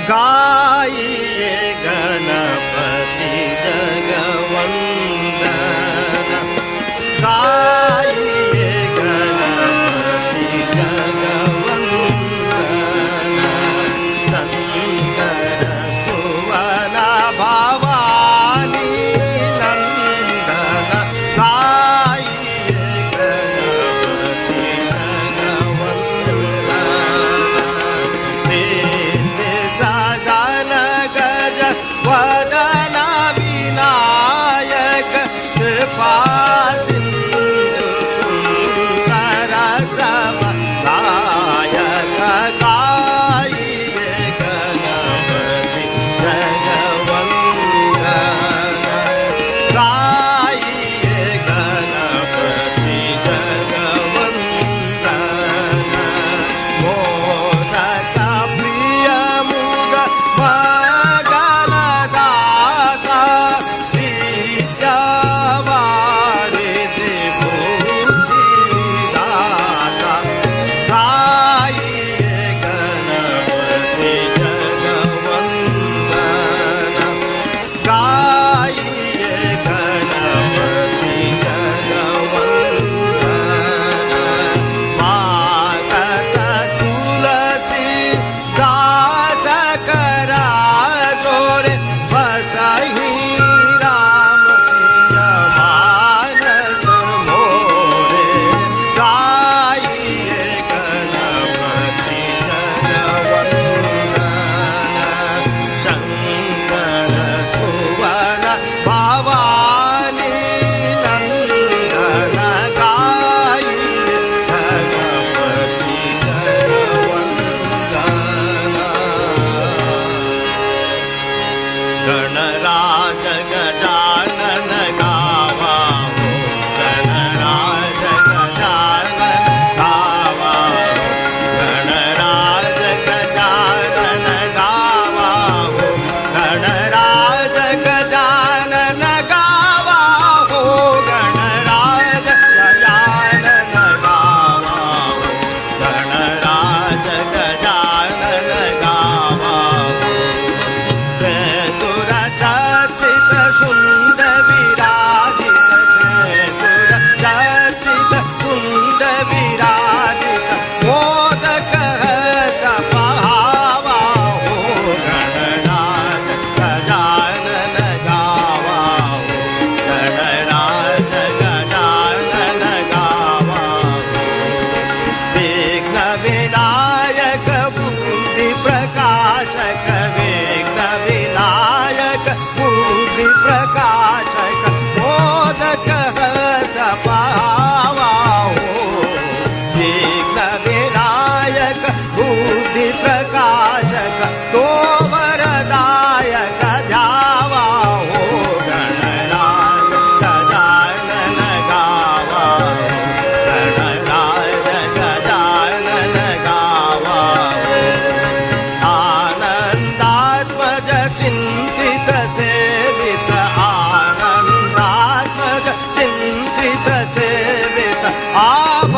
गायिये गणपति जगवंदन गायिये गणपति जगवंदन शंकर सुवन भवानी नंदन गायिये गणपति जगवंदन वदन विनायक कृपा सिंधु सुंदर समदायक गायिये गणपति जगवंदन गायिये गणपति जगवंदन मोदक प्रिय मुद गणराज गजानन गावा हो गणराज गजानन गावा गणराज गजानन गावा हो गणराज गजानन गावा हो गणराज गजानन गावा हो गणराज गजानन गावा हो चतुरचर्चित शुंड विराजित चतुरचर्चित शुंड विराजित मोदक सपहावा हो गणराज गजानन गावा हो गणराज गजानन गावा हो विघ्न विनायक बुद्धि प्रकाशक विघ्न विनायक बुद्धि प्रकाशक मोदक सपहावा हो विघ्न विनायक बुद्धि प्रकाशक तो वरदायक ध्यावा हो गणराज गजानन गावा हो गणराज गजानन गावा हो आनंदात्मज चिंतित सेवित आनंदात्मज चिंतित सेवित आभ